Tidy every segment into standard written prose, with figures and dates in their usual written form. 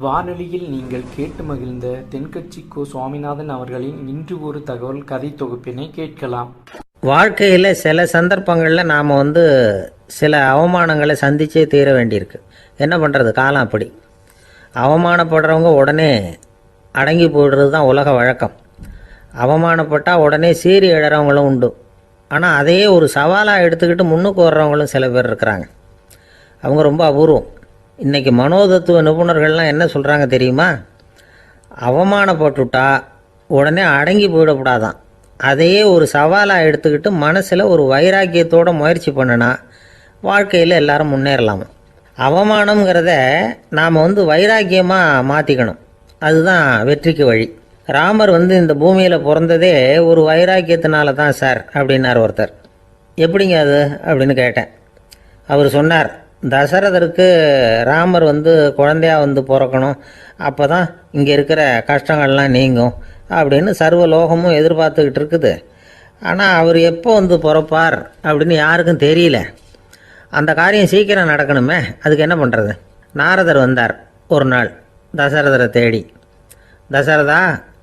வானொலியில் நீங்கள் கேட்டு மகிழ்ந்த தென்கட்சி கோ. சுவாமிநாதன் அவர்களின் இன்று ஒரு தகவல் கதை தொகுப்பினை கேட்கலாம். வாழ்க்கையில் சில சந்தர்ப்பங்களில் நாம் சில அவமானங்களை சந்திச்சே தீர வேண்டியிருக்கு. என்ன பண்ணுறது, காலம் அப்படி. அவமானப்படுறவங்க உடனே அடங்கி போயிடுறது தான் உலக வழக்கம். அவமானப்பட்டால் உடனே சீறி எழறவங்களும் உண்டு. ஆனால் அதையே ஒரு சவாலாக எடுத்துக்கிட்டு முன்னுக்கு வர்றவங்களும் சில பேர் இருக்கிறாங்க. அவங்க ரொம்ப அபூர்வம். இன்றைக்கி மனோதத்துவ நிபுணர்கள்லாம் என்ன சொல்கிறாங்க தெரியுமா? அவமானப்பட்டுட்டா உடனே அடங்கி போயிடக்கூடாதான். அதையே ஒரு சவாலாக எடுத்துக்கிட்டு மனசில் ஒரு வைராக்கியத்தோடு முயற்சி பண்ணினா வாழ்க்கையில் எல்லாரும் முன்னேறலாமா. அவமானங்கிறத நாம் வைராக்கியமாக மாற்றிக்கணும். அதுதான் வெற்றிக்கு வழி. ராமர் இந்த பூமியில் பிறந்ததே ஒரு வைராக்கியத்தினால தான் சார் அப்படின்னார் ஒருத்தர். எப்படிங்க அது அப்படின்னு கேட்டேன். அவர் சொன்னார், தசரதருக்கு ராமர் குழந்தையாக பிறக்கணும், அப்போ தான் இங்கே இருக்கிற கஷ்டங்கள்லாம் நீங்கும் அப்படின்னு சர்வ லோகமும் எதிர்பார்த்துக்கிட்டு இருக்குது. ஆனால் அவர் எப்போ பிறப்பார் அப்படின்னு யாருக்கும் தெரியல. அந்த காரியம் சீக்கிரம் நடக்கணுமே, அதுக்கு என்ன பண்ணுறது? நாரதர் வந்தார் ஒரு நாள் தசரதரை தேடி. தசரதா,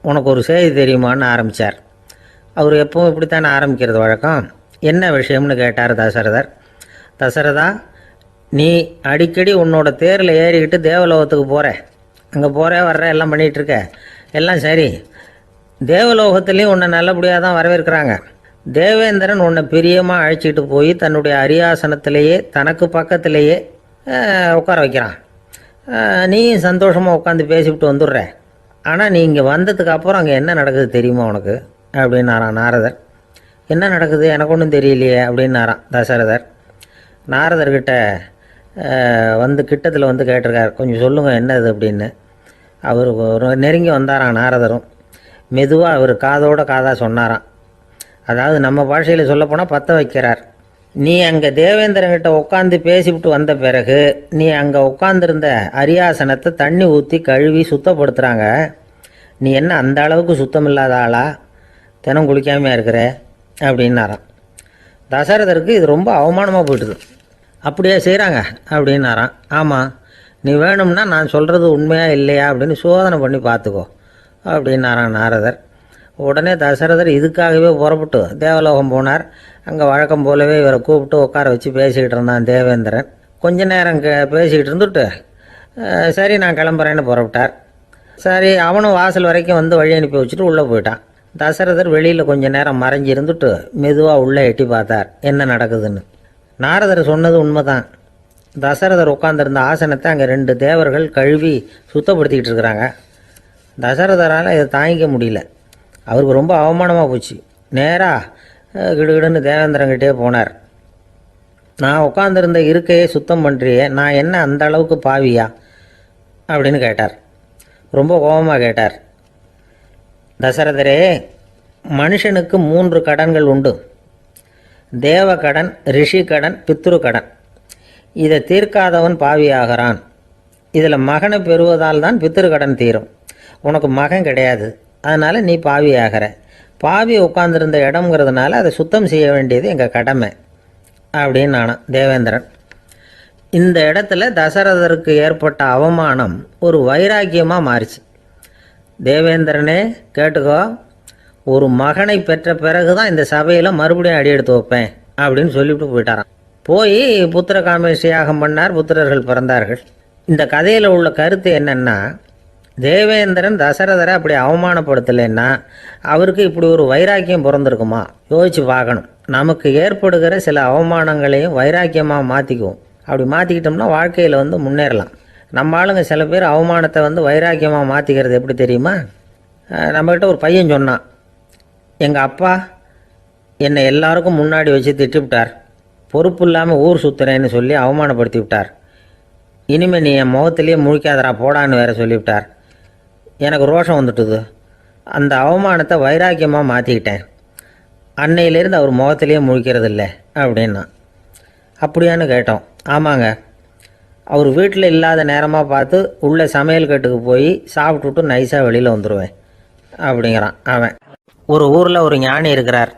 உனக்கு ஒரு செய்தி தெரியுமான்னு ஆரம்பித்தார். அவர் எப்பவும் இப்படித்தானே ஆரம்பிக்கிறது வழக்கம். என்ன விஷயம்னு கேட்டார் தசரதர். தசரதா, நீ அடிக்கடி உன்னோட தேரில் ஏறிக்கிட்டு தேவலோகத்துக்கு போகிற, அங்கே போகிற வர்ற எல்லாம் பண்ணிகிட்ருக்க, எல்லாம் சரி. தேவலோகத்துலேயும் உன்னை நல்லபடியாக தான் வரவேற்கிறாங்க. தேவேந்திரன் உன்னை பிரியமாக அழைச்சிட்டு போய் தன்னுடைய அரியாசனத்திலேயே தனக்கு பக்கத்திலேயே உட்கார வைக்கிறான். நீயும் சந்தோஷமாக உட்காந்து பேசிவிட்டு வந்துடுற. ஆனால் நீ இங்கே வந்ததுக்கு அப்புறம் அங்கே என்ன நடக்குது தெரியுமா உனக்கு அப்படின்னாரான் நாரதர். என்ன நடக்குது எனக்கு ஒன்றும் தெரியலையே அப்படின்னாரான் தசரதர். நாரதர்கிட்ட கிட்டத்தில் கேட்டிருக்கார், கொஞ்சம் சொல்லுங்கள் என்னது அப்படின்னு. அவர் நெருங்கி வந்தாராம் நாரதரும். மெதுவாக அவர் காதோட காதாக சொன்னாராம். அதாவது நம்ம பாஷையில் சொல்லப்போனால் பற்ற வைக்கிறார். நீ அங்கே தேவேந்திரங்கிட்ட உட்காந்து பேசிவிட்டு வந்த பிறகு நீ அங்கே உட்காந்துருந்த அரியாசனத்தை தண்ணி ஊற்றி கழுவி சுத்தப்படுத்துகிறாங்க. நீ என்ன அந்த அளவுக்கு சுத்தம் இல்லாத ஆளா, தினம் குளிக்காமையாக இருக்கிற அப்படின்னாராம். தசரதருக்கு இது ரொம்ப அவமானமாக போயிட்டுது. அப்படியே செய்கிறாங்க அப்படின்னாராம். ஆமாம், நீ வேணும்னா நான் சொல்கிறது உண்மையா இல்லையா அப்படின்னு சோதனை பண்ணி பார்த்துக்கோ அப்படின்னாரான் நாரதர். உடனே தசரதர் இதுக்காகவே புறப்பட்டு தேவலோகம் போனார். அங்கே வழக்கம் போலவே இவரை கூப்பிட்டு உட்கார வச்சு பேசிக்கிட்டு இருந்தான் தேவேந்திரன். கொஞ்ச நேரம் பேசிக்கிட்டு இருந்துட்டு சரி நான் கிளம்புறேன்னு புறப்பட்டார். சரி, அவனும் வாசல் வரைக்கும் வழி அனுப்பி வச்சுட்டு உள்ளே போயிட்டான். தசரதர் வெளியில் கொஞ்ச நேரம் மறைஞ்சி இருந்துட்டு மெதுவாக உள்ளே எட்டி பார்த்தார் என்ன நடக்குதுன்னு. நாரதர் சொன்னது உண்மைதான். தசரதர் உட்காந்துருந்த ஆசனத்தை அங்கே 2 தேவர்கள் கழுவி சுத்தப்படுத்திக்கிட்டு இருக்கிறாங்க. தசரதரால் இதை தாங்கிக்க முடியல. அவருக்கு ரொம்ப அவமானமாக போச்சு. நேராக கிடுகிடுன்னு தேவேந்திரங்கிட்டே போனார். நான் உட்காந்துருந்த இருக்கையே சுத்தம் பண்ணுறியே, நான் என்ன அந்த அளவுக்கு பாவியா அப்படின்னு கேட்டார். ரொம்ப கோபமாக கேட்டார். தசரதரே, மனுஷனுக்கு 3 கடன்கள் உண்டு. தேவ கடன், ரிஷி கடன், பித்ரு கடன். இதை தீர்க்காதவன் பாவியாகிறான். இதில் மகனை பெறுவதால் தான் பித்ரு கடன் தீரும். உனக்கு மகன் கிடையாது, அதனால் நீ பாவியாகிற. பாவி உட்கார்ந்துருந்த இடம்ங்கிறதுனால அதை சுத்தம் செய்ய வேண்டியது எங்கள் கடமை அப்படின்னு நானும் தேவேந்திரன். இந்த இடத்துல தசரதருக்கு ஏற்பட்ட அவமானம் ஒரு வைராக்கியமாக மாறிச்சு. தேவேந்திரனே கேட்டுக்கோ, ஒரு மகனை பெற்ற பிறகு தான் இந்த சபையில் மறுபடியும் அடி எடுத்து வைப்பேன் அப்படின்னு சொல்லிவிட்டு போயிட்டாரான். போய் புத்திர காமேஷ் யாகம் பண்ணார். புத்திரர்கள் பிறந்தார்கள். இந்த கதையில் உள்ள கருத்து என்னென்னா, தேவேந்திரன் தசரதரை அப்படி அவமானப்படுத்தலைன்னா அவருக்கு இப்படி ஒரு வைராக்கியம் பிறந்திருக்குமா யோசித்து பார்க்கணும். நமக்கு ஏற்படுகிற சில அவமானங்களையும் வைராக்கியமாக மாற்றிக்குவோம். அப்படி மாற்றிக்கிட்டோம்னா வாழ்க்கையில் முன்னேறலாம். நம்ம ஆளுங்க சில பேர் அவமானத்தை வைராக்கியமாக மாற்றிக்கிறது எப்படி தெரியுமா? நம்மக்கிட்ட ஒரு பையன் சொன்னான், எங்கள் அப்பா என்னை எல்லாருக்கும் முன்னாடி வச்சு திட்டிவிட்டார், பொறுப்பு இல்லாமல் ஊர் சுற்றுறேன்னு சொல்லி அவமானப்படுத்தி விட்டார். இனிமேல் நீ என் முகத்திலேயே முழிக்காதரா போடான்னு வேற சொல்லிவிட்டார். எனக்கு ரோஷம் வந்துட்டுது. அந்த அவமானத்தை வைராக்கியமாக மாற்றிக்கிட்டேன். அன்னையிலேருந்து அவர் முகத்திலேயே முழிக்கிறது இல்லை அப்படின்னா. அப்படியான்னு கேட்டோம். ஆமாங்க, அவர் வீட்டில் இல்லாத நேரமாக பார்த்து உள்ள சமையல் கட்டுக்கு போய் சாப்பிட்டுட்டு நைஸாக வெளியில் வந்துடுவேன் அப்படிங்கிறான் அவன். ஒரு ஊரில் ஒரு ஞானி இருக்கிறார்.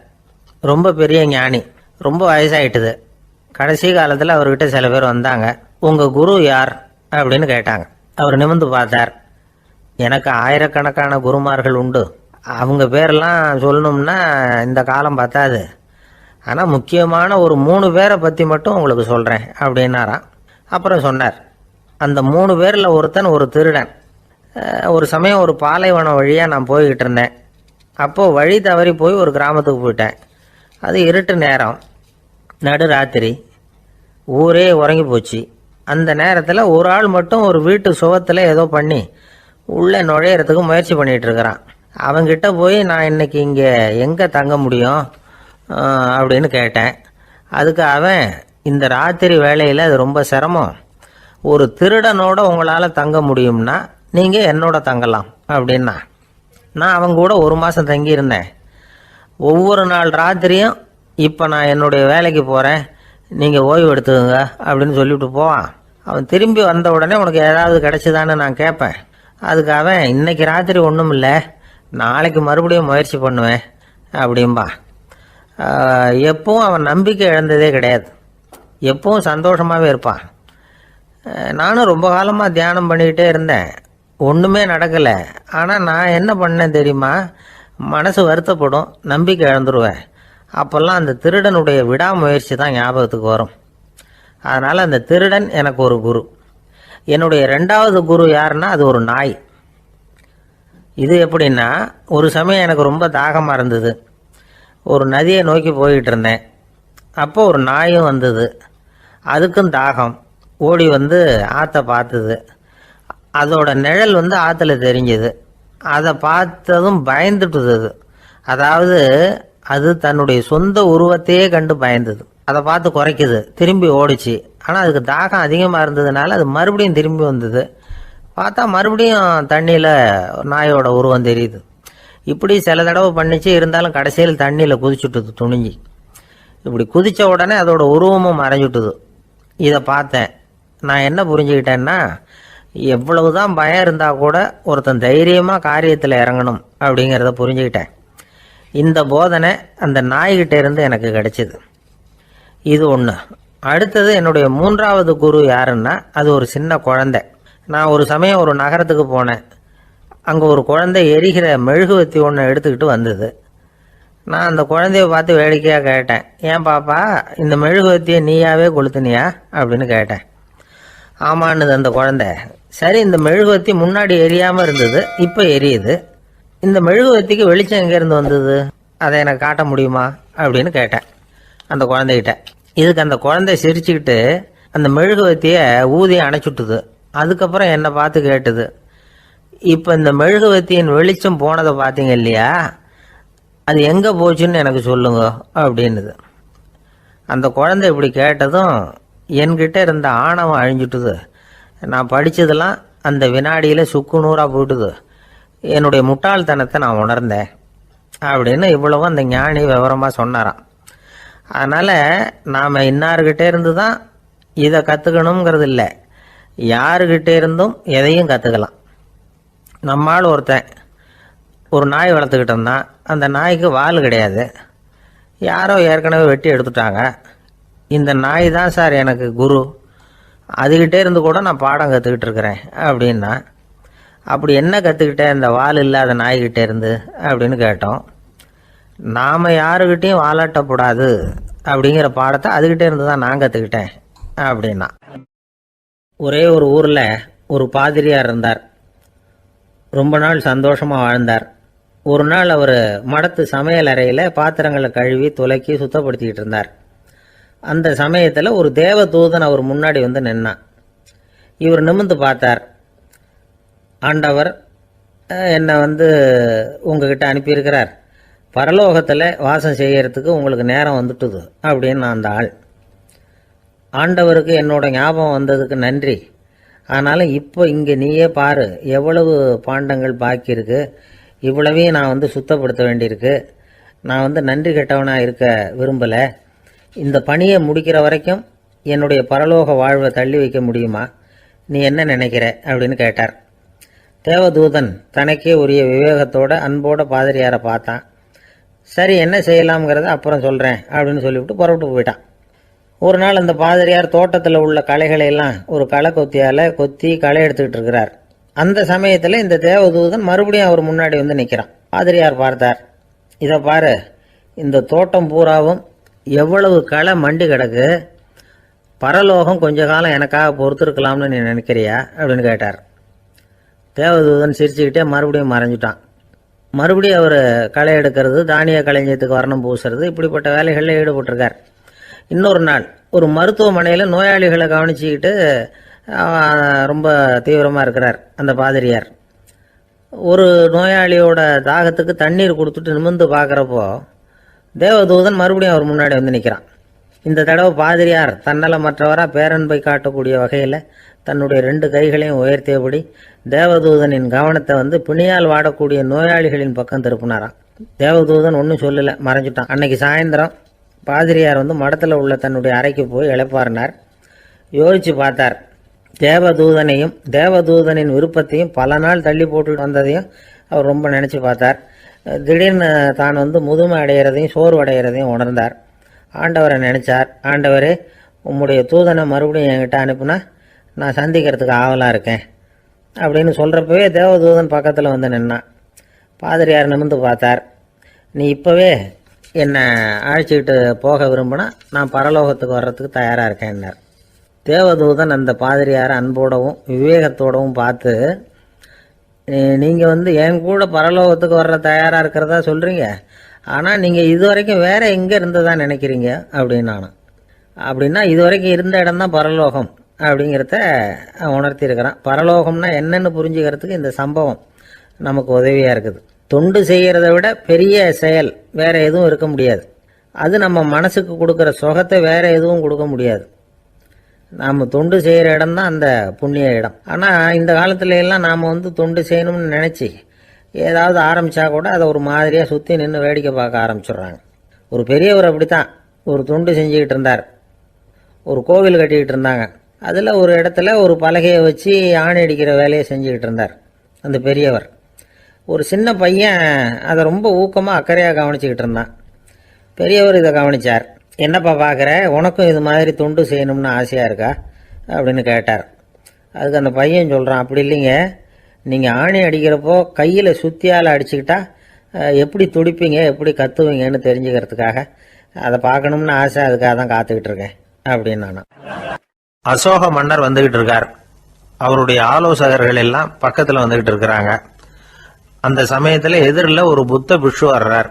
ரொம்ப பெரிய ஞானி, ரொம்ப வயசாகிட்டுது. கடைசி காலத்தில் அவர்கிட்ட சில பேர் வந்தாங்க. உங்கள் குரு யார் அப்படின்னு கேட்டாங்க. அவர் நிமிர்ந்து பார்த்தார். எனக்கு ஆயிரக்கணக்கான குருமார்கள் உண்டு. அவங்க பேரெல்லாம் சொல்லணும்னா இந்த காலம் பத்தாது. ஆனால் முக்கியமான ஒரு 3 பேரை பற்றி மட்டும் உங்களுக்கு சொல்கிறேன் அப்படின்னாராம். அப்புறம் சொன்னார், அந்த 3 பேரில் ஒருத்தன் ஒரு திருடன். ஒரு சமயம் ஒரு பாலைவனம் வழியாக நான் போய்கிட்டு இருந்தேன். அப்போது வழி தவறி போய் ஒரு கிராமத்துக்கு போயிட்டேன். அது இருட்டு நேரம், நடு ராத்திரி, ஊரே உறங்கி போச்சு. அந்த நேரத்தில் ஒரு ஆள் மட்டும் ஒரு வீட்டு சுவத்தில் ஏதோ பண்ணி உள்ளே நுழையிறதுக்கு முயற்சி பண்ணிகிட்டு இருக்கிறான். அவங்கிட்ட போய் நான் இன்னைக்கு இங்கே எங்கே தங்க முடியும் அப்படின்னு கேட்டேன். அதுக்கு அவன், இந்த ராத்திரி வேளையில் அது ரொம்ப சிரமம், ஒரு திருடனோட உங்களால் தங்க முடியும்னா நீங்கள் என்னோட தங்கலாம் அப்படின்னா. நான் அவங்க கூட 1 மாதம் தங்கியிருந்தேன். ஒவ்வொரு நாள் ராத்திரியும் இப்போ நான் என்னுடைய வேலைக்கு போகிறேன், நீங்கள் ஓய்வு எடுத்துக்கோங்க அப்படின்னு சொல்லிவிட்டு போவான். அவன் திரும்பி வந்த உடனே உனக்கு ஏதாவது கிடைச்சிதான்னு நான் கேட்பேன். அதுக்கு அவன், இன்னைக்கு ராத்திரி ஒன்றும் இல்லை, நாளைக்கு மறுபடியும் முயற்சி பண்ணுவேன் அப்படின்பா. எப்பவும் அவன் நம்பிக்கை இழந்ததே கிடையாது, எப்பவும் சந்தோஷமாகவே இருப்பான். நானும் ரொம்ப காலமாக தியானம் பண்ணிக்கிட்டே இருந்தேன், ஒன்றுமே நடக்கலை. ஆனால் நான் என்ன பண்ணேன் தெரியுமா, மனசு வருத்தப்படும், நம்பிக்கை இழந்துருவேன். அப்போல்லாம் அந்த திருடனுடைய விடாமுயற்சி தான் ஞாபகத்துக்கு வரும். அதனால் அந்த திருடன் எனக்கு ஒரு குரு. என்னுடைய 2வது குரு யாருன்னா அது ஒரு நாய். இது எப்படின்னா, ஒரு சமயம் எனக்கு ரொம்ப தாகமாக இருந்தது. ஒரு நதியை நோக்கி போய்கிட்டு இருந்தேன். அப்போ ஒரு நாயும் வந்தது. அதுக்கும் தாகம். ஓடி வந்து ஆற்றை பார்த்தது. அதோட நிழல் வந்து ஆற்றுல தெரிஞ்சுது. அதை பார்த்ததும் பயந்துட்டுது. அதாவது அது தன்னுடைய சொந்த உருவத்தையே கண்டு பயந்தது. அதை பார்த்து குறைக்குது, திரும்பி ஓடிச்சு. ஆனால் அதுக்கு தாகம் அதிகமாக இருந்ததுனால அது மறுபடியும் திரும்பி வந்தது. பார்த்தா மறுபடியும் தண்ணியில் நாயோட உருவம் தெரியுது. இப்படி சில தடவை பண்ணிச்சு. இருந்தாலும் கடைசியில் தண்ணியில் குதிச்சுட்டுது துணிஞ்சி. இப்படி குதித்த உடனே அதோட உருவமும் மறைஞ்சுட்டுது. இதை பார்த்தேன். நான் என்ன புரிஞ்சுக்கிட்டேன்னா, எவ்வளவுதான் பயம் இருந்தால் கூட ஒருத்தன் தைரியமாக காரியத்தில் இறங்கணும் அப்படிங்கிறத புரிஞ்சுக்கிட்டேன். இந்த போதனை அந்த நாய்கிட்ட இருந்து எனக்கு கிடைச்சிது. இது ஒன்று. அடுத்தது என்னுடைய 3வது குரு யாருன்னா அது ஒரு சின்ன குழந்தை. நான் ஒரு சமயம் ஒரு நகரத்துக்கு போனேன். அங்கே ஒரு குழந்தை எரிகிற மெழுகுவத்தி ஒன்று எடுத்துக்கிட்டு வந்தது. நான் அந்த குழந்தைய பார்த்து வேடிக்கையாக கேட்டேன், ஏன் பாப்பா இந்த மெழுகுவத்தியை நீயாவே கொளுத்துனியா அப்படின்னு கேட்டேன். ஆமான்னுது அந்த குழந்தை. சரி, இந்த மெழுகுவத்தி முன்னாடி எரியாமல் இருந்தது, இப்போ எரியுது. இந்த மெழுகுவத்திக்கு வெளிச்சம் எங்கேருந்து வந்தது, அதை எனக்கு காட்ட முடியுமா அப்படின்னு கேட்டேன் அந்த குழந்தைகிட்ட. இதுக்கு அந்த குழந்தை சிரிச்சுக்கிட்டு அந்த மெழுகுவத்தியை ஊதி அணைச்சுட்டுது. அதுக்கப்புறம் என்னை பார்த்து கேட்டுது, இப்போ இந்த மெழுகுவத்தியின் வெளிச்சம் போனதை பார்த்தீங்க இல்லையா, அது எங்கே போச்சுன்னு எனக்கு சொல்லுங்க அப்படின்னுது. அந்த குழந்தை இப்படி கேட்டதும் என்கிட்ட இருந்த ஆணவம் அழிஞ்சுட்டுது. நான் படித்ததெல்லாம் அந்த வினாடியில் சுக்கு நூறாக போயிட்டுது. என்னுடைய முட்டாள்தனத்தை நான் உணர்ந்தேன் அப்படின்னு இவ்வளவும் அந்த ஞானி விவரமாக சொன்னாராம். அதனால் நாம் இன்னார்கிட்ட இருந்து தான் இதை கற்றுக்கணுங்கிறது இல்லை, யாருக்கிட்ட இருந்தும் எதையும் கற்றுக்கலாம். நம்மால் ஒருத்தன் ஒரு நாய் வளர்த்துக்கிட்டு இருந்தான். அந்த நாய்க்கு வால் கிடையாது. யாரோ ஏற்கனவே வெட்டி எடுத்துட்டாங்க. இந்த நாய் தான் சார் எனக்கு குரு, அதுகிட்டே இருந்து கூட நான் பாடம் கற்றுக்கிட்டு இருக்கிறேன் அப்படின்னா. அப்படி என்ன கற்றுக்கிட்டேன் இந்த வால் இல்லாத நாய்கிட்டே இருந்து அப்படின்னு கேட்டோம். நாம் யாருக்கிட்டையும் வாலாட்டக்கூடாது அப்படிங்கிற பாடத்தை அதுகிட்டே இருந்து தான் நான் கற்றுக்கிட்டேன் அப்படின்னா. ஒரே ஒரு ஊரில் ஒரு பாதிரியார் இருந்தார். ரொம்ப நாள் சந்தோஷமாக வாழ்ந்தார். ஒரு நாள் அவர் மடத்து சமையல் அறையில் பாத்திரங்களை கழுவி துலக்கி சுத்தப்படுத்திக்கிட்டு இருந்தார். அந்த சமயத்தில் ஒரு தேவதூதன் அவர் முன்னாடி வந்து நின்னான். இவர் நிமிர்ந்து பார்த்தார். ஆண்டவர் என்னை உங்ககிட்ட அனுப்பியிருக்கிறார், பரலோகத்தில் வாசம் செய்யறதுக்கு உங்களுக்கு நேரம் வந்துட்டுது அப்படின்னு அந்த ஆள். ஆண்டவருக்கு என்னோட ஞாபகம் வந்ததுக்கு நன்றி. ஆனாலும் இப்போ இங்கே நீயே பாரு, எவ்வளவு பாண்டங்கள் பாக்கி இருக்கு, இவ்வளவையும் நான் சுத்தப்படுத்த வேண்டியிருக்கு. நான் நன்றி கெட்டவனாக இருக்க விரும்பலை. இந்த பணியை முடிக்கிற வரைக்கும் என்னுடைய பரலோக வாழ்வை தள்ளி வைக்க முடியுமா, நீ என்ன நினைக்கிற அப்படின்னு கேட்டார். தேவதூதன் தனக்கே உரிய விவேகத்தோட அன்போட பாதிரியாரை பார்த்தான். சரி, என்ன செய்யலாம்ங்கிறத அப்புறம் சொல்கிறேன் அப்படின்னு சொல்லிவிட்டு புறப்பட்டு போயிட்டான். ஒரு நாள் அந்த பாதிரியார் தோட்டத்தில் உள்ள களைகளை எல்லாம் ஒரு களை கொத்தியால் கொத்தி களை எடுத்துக்கிட்டு இருக்கிறார். அந்த சமயத்தில் இந்த தேவதூதன் மறுபடியும் அவர் முன்னாடி வந்து நிற்கிறான். பாதிரியார் பார்த்தார், இதை பாரு, இந்த தோட்டம் பூராவும் எவ்வளவு களை மண்டி கிடக்கு, பரலோகம் கொஞ்ச காலம் எனக்காக பொறுத்திருக்கலாம்னு நீ நினைக்கிறியா அப்படின்னு கேட்டார். தேவதூதன் சிரிச்சுக்கிட்டே மறுபடியும் மறைஞ்சிட்டான். மறுபடியும் அவர் களை எடுக்கிறது, தானிய களஞ்சியத்துக்கு வர்ணம் பூசுறது, இப்படிப்பட்ட வேலைகளில் ஈடுபட்டிருக்கார். இன்னொரு நாள் ஒரு மருத்துவமனையில் நோயாளிகளை கவனிச்சுக்கிட்டு ரொம்ப தீவிரமாக இருக்கிறார் அந்த பாதிரியார். ஒரு நோயாளியோட தாகத்துக்கு தண்ணீர் கொடுத்துட்டு நிமிர்ந்து பார்க்குறப்போ தேவதூதன் மறுபடியும் அவர் முன்னாடி வந்து நிற்கிறான். இந்த தடவை பாதிரியார் தன்னலமற்றவராக பேரன்பை காட்டக்கூடிய வகையில் தன்னுடைய 2 கைகளையும் உயர்த்தியபடி தேவதூதனின் கவனத்தை வந்து பிணியால் வாடக்கூடிய நோயாளிகளின் பக்கம் திருப்பினாராம். தேவதூதன் ஒன்றும் சொல்லலை, மறைஞ்சிட்டான். அன்னைக்கு சாயந்தரம் பாதிரியார் வந்து மடத்தில் உள்ள தன்னுடைய அறைக்கு போய் இளைப்பாறினார். யோசித்து பார்த்தார். தேவதூதனையும் தேவதூதனின் விருப்பத்தையும் பல நாள் தள்ளி போட்டு வந்ததையும் அவர் ரொம்ப நினச்சி பார்த்தார். திடீர்னு தான் வந்து முதுமை அடைகிறதையும் சோர்வு அடைகிறதையும் உணர்ந்தார். ஆண்டவரை நினச்சார். ஆண்டவரே, உம்முடைய தூதனை மறுபடியும் என்கிட்ட அனுப்புனா நான் சந்திக்கிறதுக்கு ஆவலாக இருக்கேன் அப்படின்னு சொல்கிறப்பவே தேவதூதன் பக்கத்தில் வந்து நின்னான். பாதிரியார் நிமிர்ந்து பார்த்தார். நீ இப்போவே என்னை அழைச்சிக்கிட்டு போக விரும்பினா நான் பரலோகத்துக்கு வர்றதுக்கு தயாராக இருக்கேன்னார். தேவதூதன் அந்த பாதிரியாரை அன்போடவும் விவேகத்தோடவும் பார்த்து, நீங்கள் வந்து என் கூட பரலோகத்துக்கு வர்ற தயாராக இருக்கிறதா சொல்கிறீங்க, ஆனால் நீங்கள் இது வரைக்கும் வேறு எங்கே இருந்ததா நினைக்கிறீங்க அப்படின்னானா. அப்படின்னா இது வரைக்கும் இருந்த இடம்தான் பரலோகம் அப்படிங்கிறத உணர்த்தியிருக்கிறான். பரலோகம்னா என்னென்னு புரிஞ்சுக்கிறதுக்கு இந்த சம்பவம் நமக்கு உதவியாக இருக்குது. தொண்டு செய்கிறத விட பெரிய செயல் வேறு எதுவும் இருக்க முடியாது. அது நம்ம மனசுக்கு கொடுக்குற சுகத்தை வேறு எதுவும் கொடுக்க முடியாது. நாம் தொண்டு செய்கிற இடம் தான் அந்த புண்ணிய இடம். ஆனால் இந்த காலத்துல எல்லாம் நாம் வந்து தொண்டு செய்யணும்னு நினச்சி ஏதாவது ஆரம்பித்தா கூட அதை ஒரு மாதிரியாக சுற்றி நின்று வேடிக்கை பார்க்க ஆரம்பிச்சிடுறாங்க. ஒரு பெரியவர் அப்படித்தான் ஒரு தொண்டு செஞ்சுக்கிட்டு இருந்தார். ஒரு கோவில் கட்டிக்கிட்டு இருந்தாங்க. அதில் ஒரு இடத்துல ஒரு பலகையை வச்சு ஆணி அடிக்கிற வேலையை செஞ்சுக்கிட்டு இருந்தார் அந்த பெரியவர். ஒரு சின்ன பையன் அதை ரொம்ப ஊக்கமாக அக்கறையாக கவனிச்சுக்கிட்டு இருந்தான். பெரியவர் இதை கவனித்தார். என்னப்பா பார்க்குற, உனக்கும் இது மாதிரி தொண்டு செய்யணும்னு ஆசையாக இருக்கா அப்படின்னு கேட்டார். அதுக்கு அந்த பையன் சொல்கிறான், அப்படி இல்லைங்க, நீங்கள் ஆணி அடிக்கிறப்போ கையில் சுத்தியால் அடிச்சுக்கிட்டா எப்படி துடிப்பீங்க, எப்படி கத்துவீங்கன்னு தெரிஞ்சுக்கிறதுக்காக அதை பார்க்கணும்னு ஆசை, அதுக்காக தான் காத்துக்கிட்டு இருக்கேன் அப்படின்னு நான். அசோக மன்னர் வந்துகிட்டு இருக்கார். அவருடைய ஆலோசகர்கள் எல்லாம் பக்கத்தில் வந்துகிட்டு இருக்கிறாங்க. அந்த சமயத்தில் எதிரில் ஒரு புத்த பிக்ஷு வர்றார்.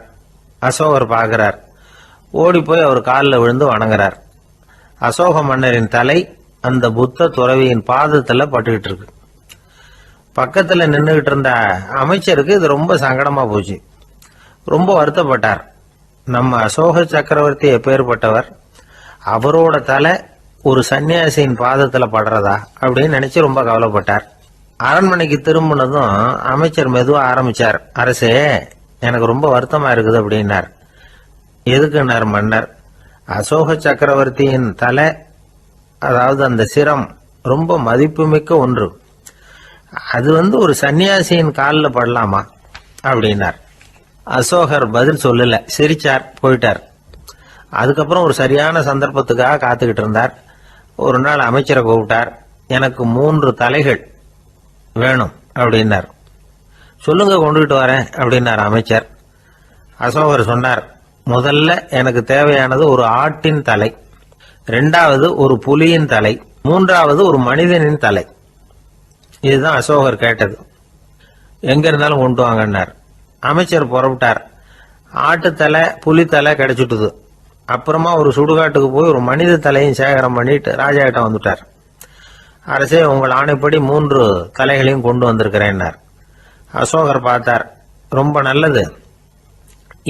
அசோகர் பார்க்கிறார். ஓடி போய் அவர் காலில் விழுந்து வணங்குறார். அசோக மன்னரின் தலை அந்த புத்த துறவியின் பாதத்தில் பட்டுக்கிட்டு இருக்கு. பக்கத்தில் நின்றுகிட்டு இருந்த அமைச்சருக்கு இது ரொம்ப சங்கடமா போச்சு. ரொம்ப வருத்தப்பட்டார். நம்ம அசோக சக்கரவர்த்தி எப்பேற்பட்டவர், அவரோட தலை ஒரு சன்னியாசியின் பாதத்துல படுறதா அப்படின்னு நினைச்சு ரொம்ப கவலைப்பட்டார். அரண்மனைக்கு திரும்பினதும் அமைச்சர் மெதுவா ஆரம்பிச்சார். அரசே, எனக்கு ரொம்ப வருத்தமா இருக்குது அப்படின்னார். எதுக்குன்னார் மன்னர். அசோக சக்கரவர்த்தியின் தலை, அதாவது அந்த சிரம் ரொம்ப மதிப்புமிக்க ஒன்று, அது வந்து ஒரு சன்னியாசியின் காலில் படலாமா அப்படின்னார். அசோகர் பதில் சொல்லல, சிரிச்சார், போயிட்டார். அதுக்கப்புறம் ஒரு சரியான சந்தர்ப்பத்துக்காக காத்துக்கிட்டு இருந்தார். ஒரு நாள் அமைச்சரை கூப்பிட்டார். எனக்கு 3 தலைகள் வேணும் அப்படின்னார். சொல்லுங்க, கொண்டுகிட்டு வரேன் அப்படின்னார் அமைச்சர். அசோகர் சொன்னார், முதல்ல எனக்கு தேவையானது ஒரு ஆட்டின் தலை, 2வது ஒரு புலியின் தலை, 3வது ஒரு மனிதனின் தலை. இதுதான் அசோகர் கேட்டது. எங்க இருந்தாலும் கொண்டு வாங்கன்னார். அமைச்சர் புறப்பட்டார். ஆட்டுத்தலை புலித்தலை கிடைச்சிட்டுது. அப்புறமா ஒரு சுடுகாட்டுக்கு போய் ஒரு மனித தலையும் சேகரம் பண்ணிட்டு ராஜா கிட்ட வந்துட்டார். அரசே, உங்கள் ஆணைப்படி 3 தலைகளையும் கொண்டு வந்திருக்கிறேன்னார். அசோகர் பார்த்தார். ரொம்ப நல்லது,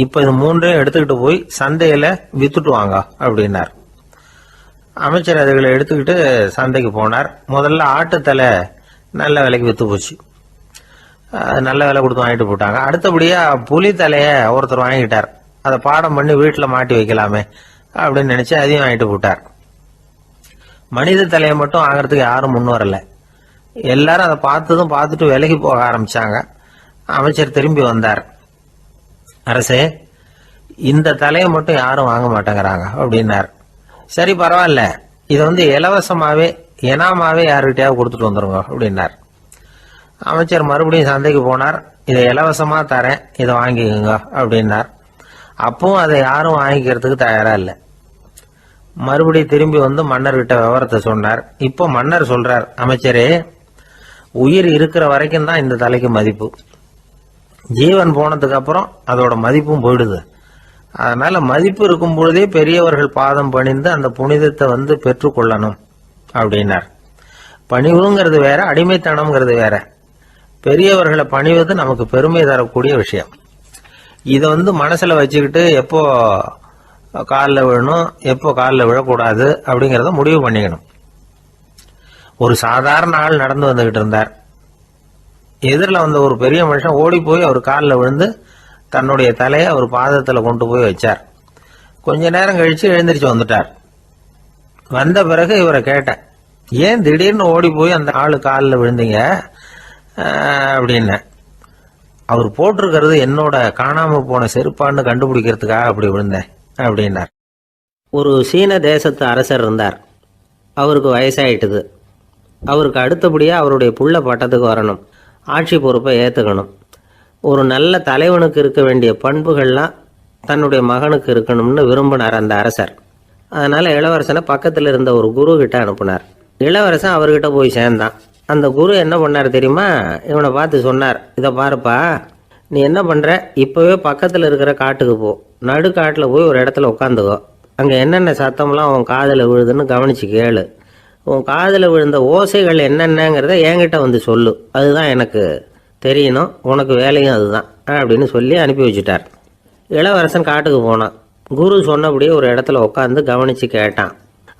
இப்ப இது 3ஐயும் எடுத்துக்கிட்டு போய் சந்தையில வித்துட்டு வாங்க அப்படின்னார். அமைச்சர் அதுகளை எடுத்துக்கிட்டு சந்தைக்கு போனார். முதல்ல ஆட்டுத்தலை நல்ல விலைக்கு வித்து போச்சு. நல்ல விலை கொடுத்து வாங்கிட்டு போட்டாங்க. அடுத்தபடியா புலி தலைய ஒருத்தர் வாங்கிட்டார். அதை பாடம் பண்ணி வீட்டில் மாட்டி வைக்கலாமே அப்படின்னு நினைச்சு அதையும் வாங்கிட்டு போட்டார். மனித தலையை மட்டும் வாங்கறதுக்கு யாரும் முன் வரல. எல்லாரும் அதை பார்த்துட்டு விலைக்கு போக ஆரம்பிச்சாங்க. அமைச்சர் திரும்பி வந்தார். அரசே, இந்த தலையை மட்டும் யாரும் வாங்க மாட்டேங்கிறாங்க அப்படின்னார். சரி பரவாயில்ல, இதை இலவசமாவே இனாமாவே யாருக்கிட்டையாவது கொடுத்துட்டு வந்துருங்க அப்படின்னார். அமைச்சர் மறுபடியும் சந்தைக்கு போனார். இதை இலவசமா தரேன், இதை வாங்கிக்கோங்க அப்படின்னார். அப்பவும் அதை யாரும் வாங்கிக்கிறதுக்கு தயாரா இல்லை. மறுபடியும் திரும்பி மன்னர்கிட்ட விவரத்தை சொன்னார். இப்போ மன்னர் சொல்றார், அமைச்சரே, உயிர் இருக்கிற வரைக்கும் தான் இந்த தலைக்கு மதிப்பு. ஜீவன் போனதுக்கு அப்புறம் அதோட மதிப்பும் போயிடுது. அதனால மதிப்பு இருக்கும் பொழுதே பெரியவர்கள் பாதம் பணிந்து அந்த புனிதத்தை பெற்றுக்கொள்ளணும் அப்படின்னார். பணிவுங்கிறது வேற, அடிமைத்தனம்ங்கிறது வேற. பெரியவர்களை பணிவது நமக்கு பெருமை தரக்கூடிய விஷயம். இதை மனசுல வச்சுக்கிட்டு எப்போ காலில் விழணும், எப்போ காலில் விழக்கூடாது அப்படிங்கிறத முடிவு பண்ணிக்கணும். ஒரு சாதாரண ஆள் நடந்து வந்துகிட்டு இருந்தார். எதிரில் ஒரு பெரிய மனுஷன் ஓடி போய் அவர் காலில் விழுந்து தன்னுடைய தலையை அவர் பாதத்தில் கொண்டு போய் வச்சார். கொஞ்ச நேரம் கழிச்சு எழுந்திரிச்சு வந்துட்டார். வந்த பிறகு இவரை கேட்டேன், ஏன் திடீர்னு ஓடி போய் அந்த ஆளு காலில் விழுந்தீங்க அப்படின்னு. அவர் போட்டிருக்கிறது என்னோட காணாம போன செருப்பான்னு கண்டுபிடிக்கிறதுக்காக அப்படி விழுந்தேன் அப்படின்னார். ஒரு சீன தேசத்து அரசர் இருந்தார். அவருக்கு வயசாயிட்டுது. அவருக்கு அடுத்தபடியாக அவருடைய புள்ள பட்டத்துக்கு வரணும், ஆட்சி பொறுப்பை ஏற்றுக்கணும். ஒரு நல்ல தலைவனுக்கு இருக்க வேண்டிய பண்புகள்லாம் தன்னுடைய மகனுக்கு இருக்கணும்னு விரும்பினார் அந்த அரசர். அதனால் இளவரசனை பக்கத்தில் இருந்த ஒரு குரு கிட்ட அனுப்புனார். இளவரசன் அவர்கிட்ட போய் சேர்ந்தான். அந்த குரு என்ன பண்ணார் தெரியுமா? இவனை பார்த்து சொன்னார், இதை பாருப்பா, நீ என்ன பண்ணுற, இப்போவே பக்கத்தில் இருக்கிற காட்டுக்கு போ, நடுக்காட்டில் போய் ஒரு இடத்துல உட்காந்துக்கோ. அங்கே என்னென்ன சத்தம்லாம் உன் காதில் விழுதுன்னு கவனித்து கேளு. உன் காதில் விழுந்த ஓசைகள் என்னென்னங்கிறத என்கிட்ட சொல்லு, அதுதான் எனக்கு தெரியணும், உனக்கு வேலையும் அதுதான் அப்படின்னு சொல்லி அனுப்பி வச்சுட்டார். இளவரசன் காட்டுக்கு போனான். குரு சொன்னபடியே ஒரு இடத்துல உட்காந்து கவனித்து கேட்டான்.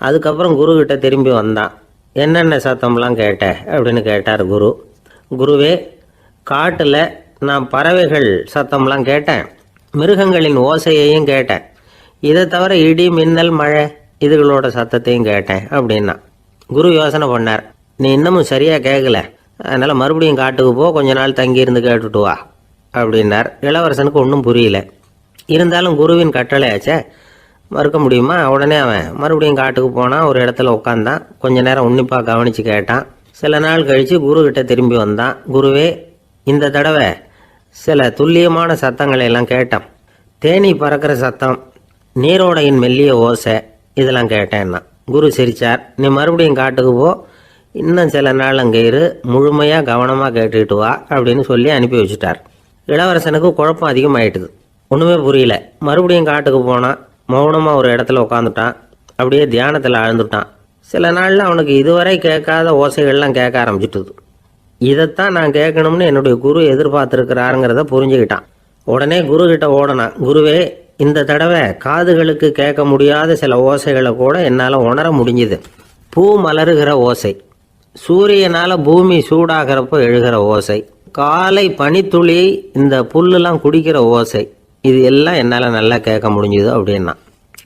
அதுக்கப்புறம் குருக்கிட்ட திரும்பி வந்தான். என்னென்ன சத்தம்லாம் கேட்ட அப்படின்னு கேட்டார் குரு. குருவே, காட்டில் நான் பறவைகள் சத்தம்லாம் கேட்டேன், மிருகங்களின் ஓசையையும் கேட்டேன், இதை தவிர இடி, மின்னல், மழை இதுகளோட சத்தத்தையும் கேட்டேன் அப்படின்னா. குரு யோசனை பண்ணார், நீ இன்னமும் சரியாக கேட்கல, அதனால் மறுபடியும் காட்டுக்கு போ, கொஞ்ச நாள் தங்கியிருந்து கேட்டுட்டு வா அப்படின்னார். இளவரசனுக்கு ஒன்றும் புரியல. இருந்தாலும் குருவின் கட்டளையாச்சே, மறுக்க முடியுமா? உடனே அவன் மறுபடியும் காட்டுக்கு போனான். ஒரு இடத்துல உட்காந்தான். கொஞ்ச நேரம் உன்னிப்பாக கவனித்து கேட்டான். சில நாள் கழித்து குருக்கிட்ட திரும்பி வந்தான். குருவே, இந்த தடவை சில துல்லியமான சத்தங்களை எல்லாம் கேட்டான். தேனி பறக்கிற சத்தம், நீரோடையின் மெல்லிய ஓசை, இதெல்லாம் கேட்டேன்னா. குரு சிரிச்சார். நீ மறுபடியும் காட்டுக்கு போ, இன்னும் சில நாள் அங்கே இரு, முழுமையாக கவனமாக கேட்டுக்கிட்டு வா அப்படின்னு சொல்லி அனுப்பி வச்சுட்டார். இளவரசனுக்கு குழப்பம் அதிகமாயிட்டுது. ஒன்றுமே புரியல. மறுபடியும் காட்டுக்கு போனான். மௌனமாக ஒரு இடத்துல உட்காந்துட்டான். அப்படியே தியானத்தில் ஆழ்ந்துட்டான். சில நாளில் அவனுக்கு இதுவரை கேட்காத ஓசைகள்லாம் கேட்க ஆரம்பிச்சுட்டுது. இதைத்தான் நான் கேட்கணும்னு என்னுடைய குரு எதிர்பார்த்துருக்கிறாருங்கிறத புரிஞ்சுக்கிட்டான். உடனே குரு கிட்ட ஓடனான். குருவே, இந்த தடவை காதுகளுக்கு கேட்க முடியாத சில ஓசைகளை கூட என்னால் உணர முடிஞ்சுது. பூ மலருகிற ஓசை, சூரியனால் பூமி சூடாகிறப்போ எழுகிற ஓசை, காலை பனித்துளி இந்த புல்லுலாம் குடிக்கிற ஓசை, இது எல்லாம் என்னால் நல்லா கேட்க முடிஞ்சுது அப்படின்னா.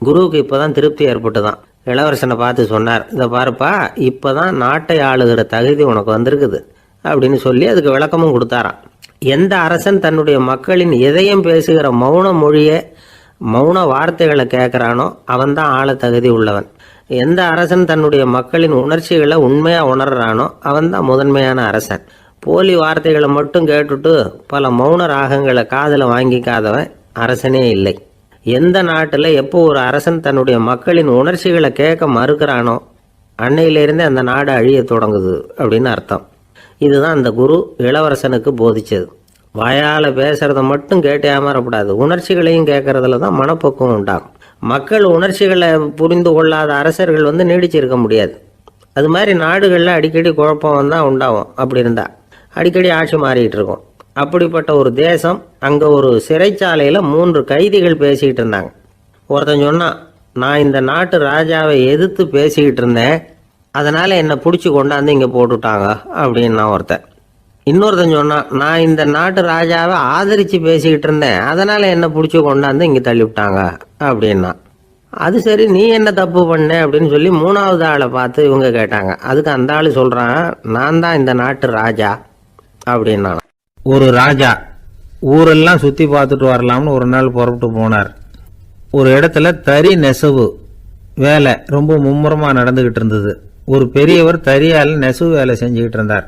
குருவுக்கு இப்போ தான் திருப்தி ஏற்பட்டு தான். இளவரசனை பார்த்து சொன்னார், இதை பாருப்பா, இப்போ தான் நாட்டை ஆளுகிற தகுதி உனக்கு வந்திருக்குது அப்படின்னு சொல்லி அதுக்கு விளக்கமும் கொடுத்தாராம். எந்த அரசன் தன்னுடைய மக்களின் எதையும் பேசுகிற மௌன மொழியை, மௌன வார்த்தைகளை கேட்குறானோ அவன்தான் ஆள தகுதி உள்ளவன். எந்த அரசன் தன்னுடைய மக்களின் உணர்ச்சிகளை உண்மையாக உணர்றானோ அவன்தான் முதன்மையான அரசன். போலி வார்த்தைகளை மட்டும் கேட்டுட்டு பல மௌன ராகங்களை காதில் வாங்கிக்காதவன் அரசனே இல்லை. எந்த நாட்டில் எப்போ ஒரு அரசன் தன்னுடைய மக்களின் உணர்ச்சிகளை கேட்க மறுக்கிறானோ அன்னையிலிருந்தே அந்த நாடு அழிய தொடங்குது அப்படின்னு அர்த்தம். இதுதான் அந்த குரு இளவரசனுக்கு போதிச்சது. வாயால் பேசுகிறத மட்டும் கேட்டு ஏமாறக்கூடாது, உணர்ச்சிகளையும் கேட்கறதுல தான் மனப்பக்குவம் உண்டாகும். மக்கள் உணர்ச்சிகளை புரிந்து கொள்ளாத அரசர்கள் நீடிச்சிருக்க முடியாது. அது மாதிரி நாடுகளில் அடிக்கடி குழப்பம் தான் உண்டாகும். அப்படி இருந்தால் அடிக்கடி ஆட்சி மாறிக்கிட்டு இருக்கும். அப்படிப்பட்ட ஒரு தேசம், அங்கே ஒரு சிறைச்சாலையில் 3 கைதிகள் பேசிக்கிட்டு இருந்தாங்க. ஒருத்தன் சொன்னான், நான் இந்த நாட்டு ராஜாவை எதிர்த்து பேசிக்கிட்டு இருந்தேன், அதனால் என்னை பிடிச்சி கொண்டாந்து இங்கே போட்டுட்டாங்க அப்படின்னா ஒருத்தன். இன்னொருத்தன் சொன்னான், நான் இந்த நாட்டு ராஜாவை ஆதரித்து பேசிக்கிட்டு இருந்தேன், அதனால் என்னை பிடிச்சி கொண்டாந்து இங்கே தள்ளிவிட்டாங்க அப்படின்னா. அது சரி, நீ என்ன தப்பு பண்ண அப்படின்னு சொல்லி 3வது ஆளை பார்த்து இவங்க கேட்டாங்க. அதுக்கு அந்த ஆள் சொல்கிறான், நான் தான் இந்த நாட்டு ராஜா அப்படின்னா. ஒரு ராஜா ஊரெல்லாம் சுற்றி பார்த்துட்டு வரலாம்னு ஒரு நாள் புறப்பட்டு போனார். ஒரு இடத்துல தறி நெசவு வேலை ரொம்ப மும்முரமாக நடந்துக்கிட்டு இருந்தது. ஒரு பெரியவர் தறியால் நெசவு வேலை செஞ்சுக்கிட்டு இருந்தார்.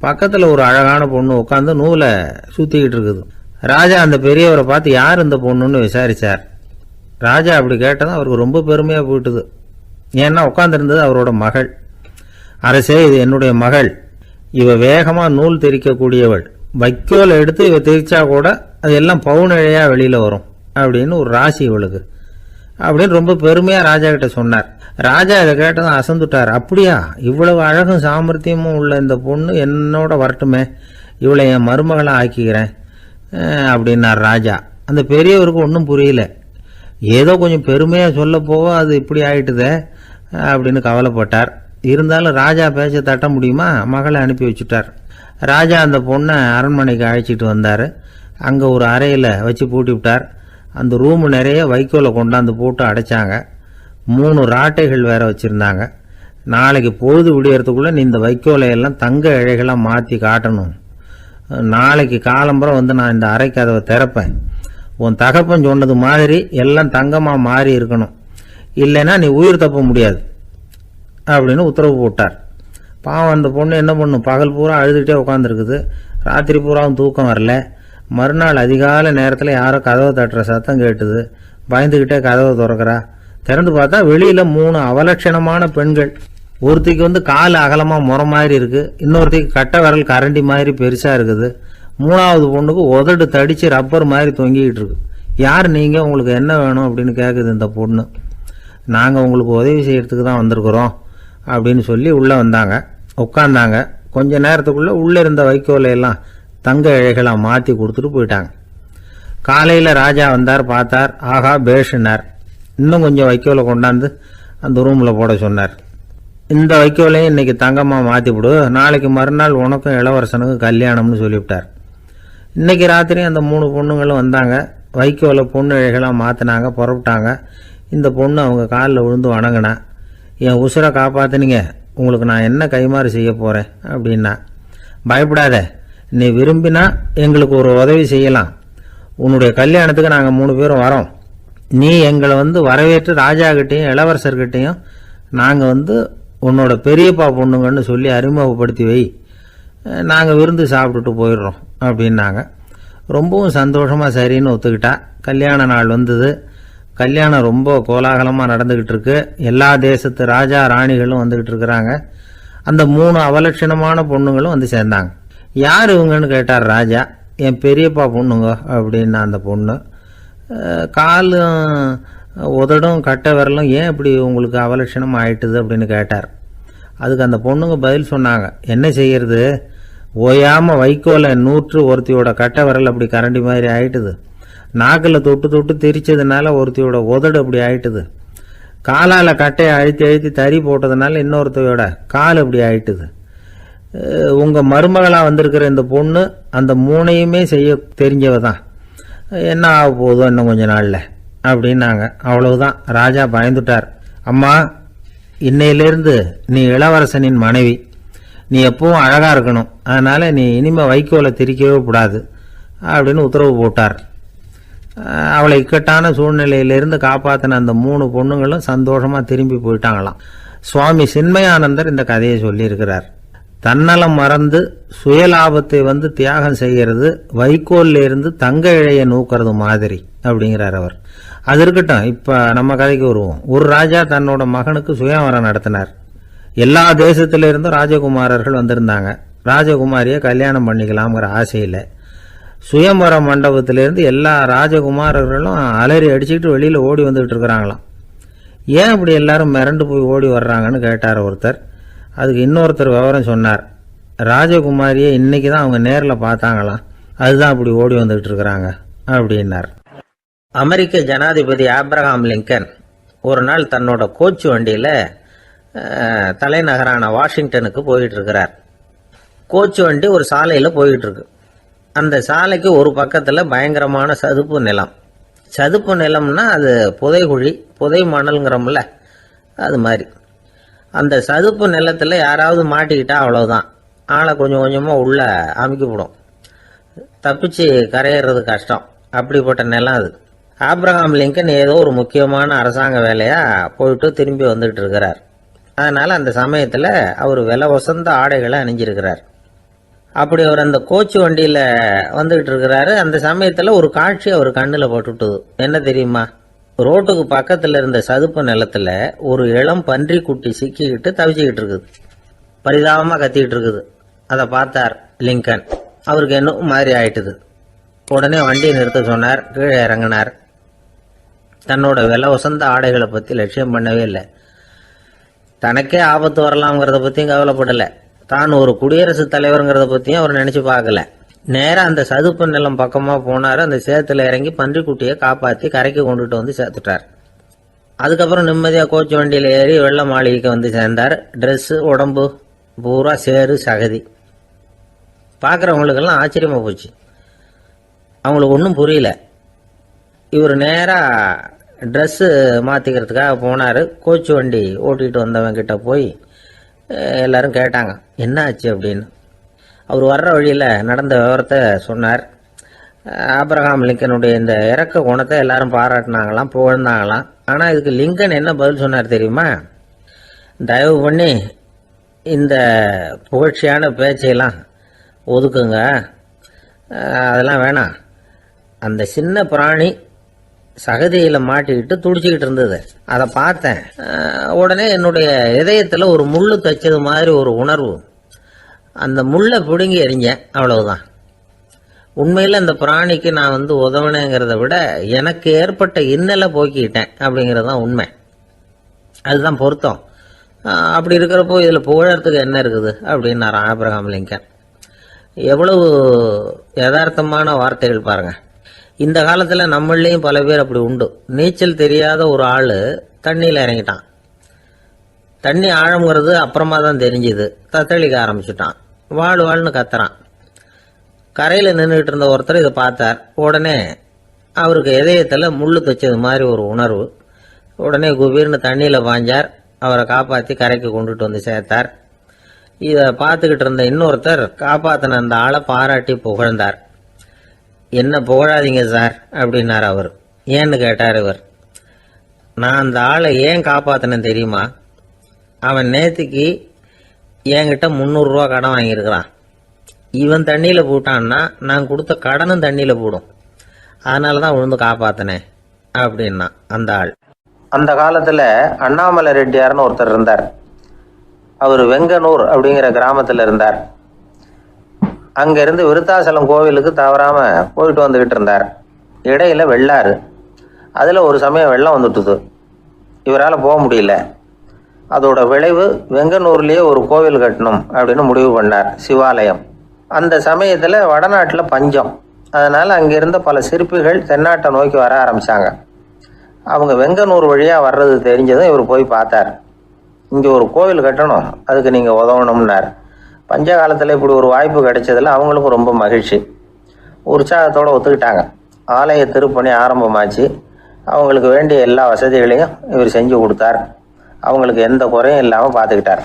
பக்கத்தில் ஒரு அழகான பொண்ணு உட்காந்து நூலை சுற்றிக்கிட்டு இருக்குது. ராஜா அந்த பெரியவரை பார்த்து யார் இந்த பொண்ணுன்னு விசாரித்தார். ராஜா அப்படி கேட்டதும் அவருக்கு ரொம்ப பெருமையாக போயிட்டுது. ஏன்னா உட்காந்துருந்தது அவரோட மகள். அரசே, இது என்னுடைய மகள். இவ வேகமாக நூல் திரிக்கக்கூடியவள். வைக்கோலை எடுத்து இவ திரிச்சா கூட அது எல்லாம் பவுனிழையாக வெளியில் வரும் அப்படின்னு ஒரு ராசி இவளுக்கு அப்படின்னு ரொம்ப பெருமையாக ராஜா கிட்ட சொன்னார். ராஜா இதை கேட்டதும் அசந்துட்டார். அப்படியா, இவ்வளவு அழகும் சாமர்த்தியமும் உள்ள இந்த பொண்ணு என்னோட வரட்டுமே, இவளை என் மருமகளை ஆக்கிக்கிறேன் அப்படின்னார் ராஜா. அந்த பெரியவருக்கு ஒன்றும் புரியல. ஏதோ கொஞ்சம் பெருமையாக சொல்ல போக அது இப்படி ஆயிட்டுதே அப்படின்னு கவலைப்பட்டார். இருந்தாலும் ராஜா பேச்ச தட்ட முடியுமா, மகளை அனுப்பி வச்சுட்டார். ராஜா அந்த பொண்ணை அரண்மனைக்கு அழைச்சிட்டு வந்தார். அங்கே ஒரு அறையில் வச்சு பூட்டி விட்டார். அந்த ரூமு நிறைய வைக்கோலை கொண்டாந்து போட்டு அடைச்சாங்க. 3 ராட்டைகள் வேற வச்சுருந்தாங்க. நாளைக்கு பொழுது விடியறதுக்குள்ளே நீ இந்த வைக்கோலையெல்லாம் தங்க இழைகளாக மாற்றி காட்டணும். நாளைக்கு காலம்பரம் வந்து நான் இந்த அறை கதவை திறப்பேன். உன் தகப்பன் சொன்னது மாதிரி எல்லாம் தங்கமாக மாறி இருக்கணும், இல்லைன்னா நீ உயிர் தப்ப முடியாது அப்படின்னு உத்தரவு போட்டார். பாவம் அந்த பொண்ணு என்ன பண்ணும், பகல் பூரா அழுதுகிட்டே உட்காந்துருக்குது. ராத்திரி பூராவும் தூக்கம் வரல. மறுநாள் அதிகாலை நேரத்தில் யாரோ கதவை தட்டுற சத்தம் கேட்டுது. பயந்துக்கிட்டே கதவை திறக்கிறா. திறந்து பார்த்தா வெளியில் 3 அவலட்சணமான பெண்கள். ஒருத்திக்கு வந்து கால் அகலமாக முறை மாதிரி இருக்குது, இன்னொருத்திக்கு கட்டை விரல் கரண்டி மாதிரி பெருசாக இருக்குது, 3ஆவது பொண்ணுக்கு உதடு தடித்து ரப்பர் மாதிரி தொங்கிக்கிட்டு இருக்கு. யார் நீங்கள், உங்களுக்கு என்ன வேணும் அப்படின்னு கேட்குது இந்த பொண்ணு. நாங்கள் உங்களுக்கு உதவி செய்யறதுக்கு தான் வந்திருக்கிறோம் அப்படின்னு சொல்லி உள்ளே வந்தாங்க. உட்காந்தாங்க. கொஞ்ச நேரத்துக்குள்ளே உள்ளே இருந்த வைக்கோலையெல்லாம் தங்க இழைகளாக மாற்றி கொடுத்துட்டு போயிட்டாங்க. காலையில் ராஜா வந்தார், பார்த்தார். ஆகா பேஷுனார். இன்னும் கொஞ்சம் வைக்கோலை கொண்டாந்து அந்த ரூமில் போட சொன்னார். இந்த வைக்கோலையும் இன்னைக்கு தங்கமாக மாற்றி விடு, நாளைக்கு மறுநாள் உனக்கும் இளவரசனுக்கும் கல்யாணம்னு சொல்லிவிட்டார். இன்னைக்கு ராத்திரி அந்த 3 பொண்ணுங்களும் வந்தாங்க. வைக்கோலை பொண்ணு இழைகளாக மாற்றினாங்க, புறப்பட்டாங்க. இந்த பொண்ணு அவங்க காலில் விழுந்து வணங்கினா. என் உசுரை காப்பாற்றினீங்க, உங்களுக்கு நான் என்ன கைமாறு செய்ய போகிறேன் அப்படின்னா. பயப்படாத, நீ விரும்பினா எங்களுக்கு ஒரு உதவி செய்யலாம். உன்னுடைய கல்யாணத்துக்கு நாங்கள் 3 பேரும் வரோம். நீ எங்களை வந்து வரவேற்று ராஜாக்கிட்டையும் இளவரசர்கிட்டையும் நாங்கள் வந்து உன்னோட பெரியப்பா பொண்ணுங்கன்னு சொல்லி அறிமுகப்படுத்தி வை, நாங்கள் விருந்து சாப்பிட்டுட்டு போயிடுறோம் அப்படின்னாங்க. ரொம்பவும் சந்தோஷமாக சரின்னு ஒத்துக்கிட்டா. கல்யாண நாள் வந்தது. கல்யாணம் ரொம்ப கோலாகலமாக நடந்துக்கிட்டு இருக்கு. எல்லா தேசத்து ராஜா ராணிகளும் வந்துக்கிட்டு இருக்கிறாங்க. அந்த 3 அவலட்சணமான பொண்ணுங்களும் வந்து சேர்ந்தாங்க. யார் இவங்கன்னு கேட்டார் ராஜா. என் பெரியப்பா பொண்ணுங்க அப்படின்னா அந்த பொண்ணு. காலும் உதடும் கட்டை விரலும் ஏன் இப்படி உங்களுக்கு அவலட்சணம் ஆயிட்டுது அப்படின்னு கேட்டார். அதுக்கு அந்த பொண்ணுங்க பதில் சொன்னாங்க. என்ன செய்யறது, ஓயாமல் வைக்கோலை நூற்று ஒருத்தியோட கட்டை விரல் அப்படி கரண்டி மாதிரி ஆயிட்டுது. நாக்கில் தொட்டு தொட்டு திரிச்சதுனால ஒருத்தியோட உதடு அப்படி ஆயிட்டுது. காலால் கட்டையை அழுத்தி அழுத்தி தறி போட்டதுனால இன்னொருத்தையோட கால் அப்படி ஆயிட்டுது. உங்கள் மருமகளாக வந்திருக்கிற இந்த பொண்ணு அந்த 3ஐயுமே செய்ய தெரிஞ்சவ தான். என்ன ஆக போதும் இன்னும் கொஞ்ச நாளில் அப்படின்னாங்க. அவ்வளவுதான். ராஜா பயந்துட்டார். அம்மா, இன்னையிலேருந்து நீ இளவரசனின் மனைவி. நீ எப்பவும் அழகாக இருக்கணும். அதனால் நீ இனிமேல் வைக்கோலை திரிக்கவே கூடாது அப்படின்னு உத்தரவு போட்டார். அவளை இக்கட்டான சூழ்நிலையிலிருந்து காப்பாற்றின அந்த 3 பொண்ணுங்களும் சந்தோஷமாக திரும்பி போயிட்டாங்களாம். சுவாமி சின்மயானந்தர் இந்த கதையை சொல்லியிருக்கிறார். தன்னலம் மறந்து சுயலாபத்தை வந்து தியாகம் செய்கிறது வைக்கோல்ல இருந்து தங்க இழையை நூக்கிறது மாதிரி அப்படிங்கிறார் அவர். அது இருக்கட்டும், இப்போ நம்ம கதைக்கு வருவோம். ஒரு ராஜா தன்னோட மகனுக்கு சுயவரம் நடத்தினார். எல்லா தேசத்திலிருந்தும் ராஜகுமாரர்கள் வந்திருந்தாங்க. ராஜகுமாரியை கல்யாணம் பண்ணிக்கலாம்ங்கிற ஆசையில் சுயம்பர மண்டபத்திலிருந்து எல்லா ராஜகுமாரர்களும் அலறி அடிச்சுக்கிட்டு வெளியில் ஓடி வந்துகிட்டு இருக்கிறாங்களாம். ஏன் இப்படி எல்லாரும் மிரண்டு போய் ஓடி வர்றாங்கன்னு கேட்டார் ஒருத்தர். அதுக்கு இன்னொருத்தர் விவரம் சொன்னார். ராஜகுமாரியை இன்னைக்கு தான் அவங்க நேரில் பார்த்தாங்களாம், அதுதான் அப்படி ஓடி வந்துகிட்டு இருக்கிறாங்க அப்படின்னார். அமெரிக்க ஜனாதிபதி ஆப்ரஹாம் லிங்கன் ஒரு நாள் தன்னோட கோச்சு வண்டியில் தலைநகரான வாஷிங்டனுக்கு போயிட்டு இருக்கிறார். கோச்சு வண்டி ஒரு சாலையில் போயிட்டு இருக்கு. அந்த சாலைக்கு ஒரு பக்கத்தில் பயங்கரமான சதுப்பு நிலம். சதுப்பு நிலம்னா அது புதைகுழி, புதை மணல்ங்கிறோம்ல, அது மாதிரி. அந்த சதுப்பு நிலத்தில் யாராவது மாட்டிக்கிட்டா அவ்வளோதான், ஆளை கொஞ்சம் கொஞ்சமாக உள்ள அமுக்கிவிடும். தப்பிச்சு கரையிறது கஷ்டம். அப்படிப்பட்ட நிலம் அது. ஆப்ரஹாம் லிங்கன் ஏதோ ஒரு முக்கியமான அரசாங்க வேலையாக போயிட்டு திரும்பி வந்துகிட்டு இருக்கிறார். அதனால் அந்த சமயத்தில் அவர் விலை உசந்த ஆடைகளை அணிஞ்சிருக்கிறார். அப்படி அவர் அந்த கோச்சு வண்டியில் வந்துக்கிட்டு இருக்கிறாரு. அந்த சமயத்தில் ஒரு காட்சி அவர் கண்ணில் போட்டுவிட்டது. என்ன தெரியுமா? ரோட்டுக்கு பக்கத்தில் இருந்த சதுப்பு நிலத்தில் ஒரு இளம் பன்றி குட்டி சிக்கிக்கிட்டு தவிச்சிக்கிட்டு இருக்குது. பரிதாபமாக கத்திக்கிட்டு இருக்குது. அதை பார்த்தார் லிங்கன். அவருக்கு என்ன மாதிரி ஆயிட்டுது. உடனே வண்டியை நிறுத்த சொன்னார். கீழே இறங்கினார். தன்னோட விலை உசந்த ஆடைகளை பற்றி லட்சியம் பண்ணவே இல்லை. தனக்கே ஆபத்து வரலாம்ங்கிறத பற்றியும் கவலைப்படலை. தான் ஒரு குடியரசுத் தலைவருங்கிறத பற்றியும் அவர் நினச்சி பார்க்கல. நேராக அந்த சதுப்பு நிலம் பக்கமாக போனார். அந்த சேத்துல இறங்கி பன்றிக்குட்டியை காப்பாற்றி கரைக்கு கொண்டுட்டு வந்து சேர்த்துட்டார். அதுக்கப்புறம் நிம்மதியாக கோச்சு வண்டியில் ஏறி வெள்ள மாளிகைக்கு வந்து சேர்ந்தார். ட்ரெஸ்ஸு உடம்பு பூரா சேரு சகதி. பார்க்குறவங்களுக்கெல்லாம் ஆச்சரியமாக போச்சு. அவங்களுக்கு ஒன்றும் புரியல. இவர் நேராக ட்ரெஸ்ஸு மாற்றிக்கிறதுக்காக போனார். கோச்சு வண்டி ஓட்டிகிட்டு வந்தவங்கிட்ட போய் எல்லாரும் கேட்டாங்க என்ன ஆச்சு அப்படின்னு. அவர் வர்ற வழியில் நடந்த விவரத்தை சொன்னார். ஆப்ரஹாம் லிங்கனுடைய இந்த இறக்க குணத்தை எல்லாரும் பாராட்டினாங்களாம், புகழ்ந்தாங்களாம். ஆனால் இதுக்கு லிங்கன் என்ன பதில் சொன்னார் தெரியுமா? தயவு பண்ணி இந்த புகழ்ச்சியான பேச்சையெல்லாம் ஒதுக்குங்க, அதெல்லாம் வேணாம். அந்த சின்ன பிராணி சகதியில் மாட்டிக்கிட்டு துடிச்சிக்கிட்டு இருந்தது. அதை பார்த்தேன். உடனே என்னுடைய இதயத்தில் ஒரு முள்ளு தைச்சது மாதிரி ஒரு உணர்வு. அந்த முள்ளை பிடுங்கி எறிஞ்சேன், அவ்வளவுதான். உண்மையில் அந்த பிராணிக்கு நான் உதவினேங்கிறத விட எனக்கு ஏற்பட்ட இன்னலை போக்கிக்கிட்டேன் அப்படிங்கிறது தான் உண்மை. அதுதான் பொருத்தம். அப்படி இருக்கிறப்போ இதில் புகழறதுக்கு என்ன இருக்குது அப்படின்னாரு ஆப்ரஹாம் லிங்கன். எவ்வளவு யதார்த்தமான வார்த்தைகள் பாருங்கள். இந்த காலத்தில் நம்மளையும் பல பேர் அப்படி உண்டு. நீச்சல் தெரியாத ஒரு ஆள் தண்ணியில் இறங்கிட்டான். தண்ணி ஆழங்கிறது அப்புறமா தான் தெரிஞ்சுது. தத்தளிக்க ஆரம்பிச்சுட்டான். வாழ்னு கத்துறான். கரையில் நின்றுட்டு இருந்த ஒருத்தர் இதை பார்த்தார். உடனே அவருக்கு இதயத்தில் முள்ளு தைச்சது மாதிரி ஒரு உணர்வு. உடனே குபீர்னு தண்ணியில் பாஞ்சார். அவரை காப்பாற்றி கரைக்கு கொண்டுட்டு வந்து சேர்த்தார். இதை பார்த்துக்கிட்டு இருந்த இன்னொருத்தர் காப்பாற்றின அந்த ஆளை பாராட்டி புகழ்ந்தார். என்ன புகழாதீங்க சார் அப்படின்னார் அவர். ஏன்னு கேட்டார் இவர். நான் அந்த ஆளை ஏன் காப்பாற்றினேன் தெரியுமா? அவன் நேற்றுக்கு என்கிட்ட 300 ரூபா கடன் வாங்கியிருக்கிறான். இவன் தண்ணியில் போட்டான்னா நான் கொடுத்த கடனும் தண்ணியில் போடும். அதனால தான் விழுந்து காப்பாற்றினேன் அப்படின்னா அந்த ஆள். அந்த காலத்தில் அண்ணாமலை ரெட்டியார்னு ஒருத்தர் இருந்தார். அவர் வெங்கனூர் அப்படிங்கிற கிராமத்தில் இருந்தார். அங்கேருந்து விருத்தாசலம் கோவிலுக்கு தவறாமல் போயிட்டு வந்துக்கிட்டு இருந்தார். இடையில வெள்ளாறு. அதில் ஒரு சமயம் வெள்ளம் வந்துட்டுது. இவரால் போக முடியல. அதோட விளைவு வெங்கனூர்லேயே ஒரு கோவில் கட்டணும் அப்படின்னு முடிவு பண்ணார், சிவாலயம். அந்த சமயத்தில் வடநாட்டில் பஞ்சம். அதனால் அங்கிருந்த பல சிற்பிகள் தென்னாட்டை நோக்கி வர ஆரம்பித்தாங்க. அவங்க வெங்கனூர் வழியாக வர்றது தெரிஞ்சதும் இவர் போய் பார்த்தார். இங்கே ஒரு கோவில் கட்டணும், அதுக்கு நீங்கள் உதவணும்னார். பஞ்ச காலத்தில் இப்படி ஒரு வாய்ப்பு கிடைச்சதில் அவங்களுக்கும் ரொம்ப மகிழ்ச்சி. உற்சாகத்தோடு ஒத்துக்கிட்டாங்க. ஆலய திருப்பணி ஆரம்பமாச்சு. அவங்களுக்கு வேண்டிய எல்லா வசதிகளையும் இவர் செஞ்சு கொடுத்தார். அவங்களுக்கு எந்த குறையும் இல்லாமல் பார்த்துக்கிட்டார்.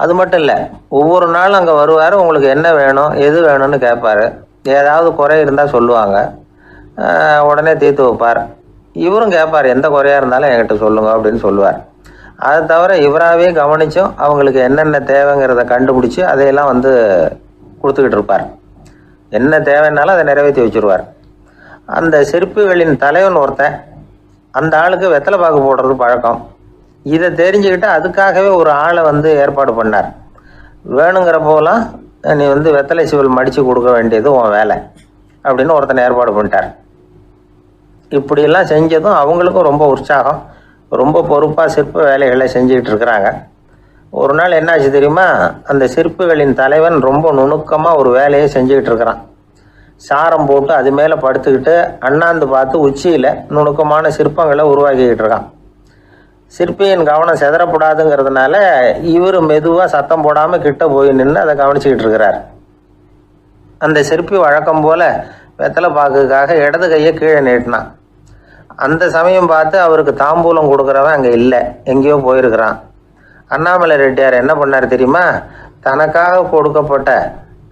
அது மட்டும் இல்லை, ஒவ்வொரு நாளும் அங்கே வருவார். உங்களுக்கு என்ன வேணும் எது வேணும்னு கேட்பார். ஏதாவது குறை இருந்தால் சொல்லுவாங்க, உடனே தீர்த்து வைப்பார். இவரும் கேட்பார், எந்த குறையாக இருந்தாலும் என்கிட்ட சொல்லுங்க அப்படின்னு சொல்லுவார். அதை தவிர இவராகவே கவனிச்சும் அவங்களுக்கு என்னென்ன தேவைங்கிறத கண்டுபிடிச்சி அதையெல்லாம் கொடுத்துக்கிட்டு இருப்பார். என்ன தேவைன்னாலும் அதை நிறைவேற்றி வச்சுருவார். அந்த சிற்பிகளின் தலைவன் ஒருத்தன், அந்த ஆளுக்கு வெத்தலை பாக்கு போடுறது பழக்கம். இதை தெரிஞ்சுக்கிட்டு அதுக்காகவே ஒரு ஆளை ஏற்பாடு பண்ணார். வேணுங்கிறப்போலாம் நீ வெத்தலை சிவல் மடித்து கொடுக்க வேண்டியது உன் வேலை அப்படின்னு ஒருத்தனை ஏற்பாடு பண்ணிட்டார். இப்படியெல்லாம் செஞ்சதும் அவங்களுக்கும் ரொம்ப உற்சாகம். ரொம்ப பொறுப்பாக சிற்ப வேலைகளை செஞ்சுக்கிட்டு இருக்கிறாங்க. ஒரு நாள் என்னாச்சு தெரியுமா? அந்த சிற்பிகளின் தலைவன் ரொம்ப நுணுக்கமாக ஒரு வேலையை செஞ்சுக்கிட்டு இருக்கிறான். சாரம் போட்டு அது மேலே படுத்துக்கிட்டு அண்ணாந்து பார்த்து உச்சியில் நுணுக்கமான சிற்பங்களை உருவாக்கிக்கிட்டு இருக்கான். சிற்பியின் கவனம் செதறப்படாதுங்கிறதுனால இவர் மெதுவாக சத்தம் போடாமல் கிட்ட போய் நின்று அதை கவனிச்சுக்கிட்டு இருக்கிறார். அந்த சிற்பி வழக்கம் போல் வெத்தலை பாக்குக்காக இடது கையை கீழே நீட்டினான். அந்த சமயம் பார்த்து அவருக்கு தாம்பூலம் கொடுக்குறவன் அங்கே இல்லை, எங்கேயோ போயிருக்கிறான். அண்ணாமலை ரெட்டியார் என்ன பண்ணார் தெரியுமா? தனக்காக கொடுக்கப்பட்ட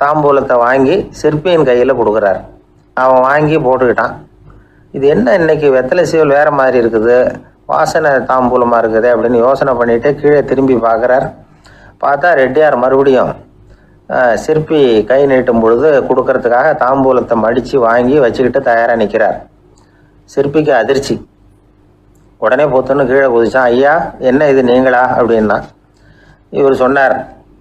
தாம்பூலத்தை வாங்கி சிற்பியின் கையில் கொடுக்குறார். அவன் வாங்கி போட்டுக்கிட்டான். இது என்ன இன்னைக்கு வெத்தலை சீவல் வேற மாதிரி இருக்குது, வாசனை தாம்பூலமாக இருக்குது அப்படின்னு யோசனை பண்ணிட்டு கீழே திரும்பி பார்க்குறார். பார்த்தா ரெட்டியார் மறுபடியும் சிற்பி கை நீட்டும் பொழுது கொடுக்கறதுக்காக தாம்பூலத்தை மடித்து வாங்கி வச்சுக்கிட்டு தயாராக நிற்கிறார். சிற்பிக்கு அதிர்ச்சி. உடனே பொத்துன்னு கீழே குதிச்சான். ஐயா, என்ன இது நீங்களா அப்படின்னா. இவர் சொன்னார்,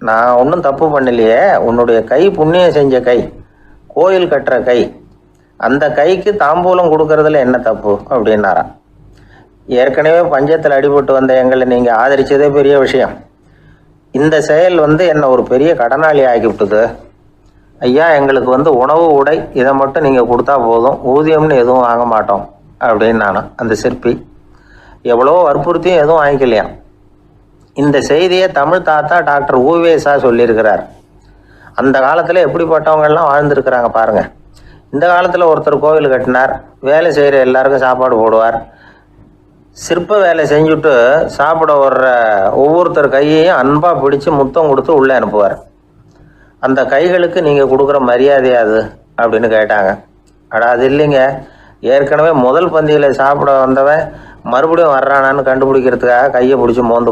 நான் ஒன்றும் தப்பு பண்ணலையே, உன்னுடைய கை புண்ணியம் செஞ்ச கை, கோயில் கட்டுற கை, அந்த கைக்கு தாம்பூலம் கொடுக்கறதுல என்ன தப்பு அப்படின்னாராம். ஏற்கனவே பஞ்சத்தில் அடிபட்டு வந்த எங்களை நீங்கள் ஆதரிச்சதே பெரிய விஷயம். இந்த செயல் என்னை ஒரு பெரிய கடனாளி ஆகிவிட்டுது. ஐயா, எங்களுக்கு உணவு உடை இதை மட்டும் நீங்கள் கொடுத்தா போதும், ஊதியம்னு எதுவும் வாங்க மாட்டோம் அப்படின்னு நானும். அந்த சிற்பி எவ்வளோ வற்புறுத்தியும் எதுவும் வாங்கிக்கலையாம். இந்த செய்தியை தமிழ் தாத்தா டாக்டர் ஊவேசா சொல்லியிருக்கிறார். அந்த காலத்தில் எப்படிப்பட்டவங்கெல்லாம் வாழ்ந்துருக்கிறாங்க பாருங்கள். இந்த காலத்தில் ஒருத்தர் கோவில் கட்டினார், வேலை செய்கிற எல்லாருக்கும் சாப்பாடு போடுவார், சிற்ப வேலை செஞ்சுட்டு சாப்பிட வர்ற ஒவ்வொருத்தர் கையையும் அன்பாக பிடிச்சி முத்தம் கொடுத்து உள்ளே அனுப்புவார். அந்த கைகளுக்கு நீங்கள் கொடுக்குற மரியாதையாது அப்படின்னு கேட்டாங்க. அது இல்லைங்க, ஏற்கனவே முதல் பந்தியில் சாப்பிட வந்தவன் மறுபடியும் வர்றானான்னு கண்டுபிடிக்கிறதுக்காக கையை பிடிச்சி மோந்து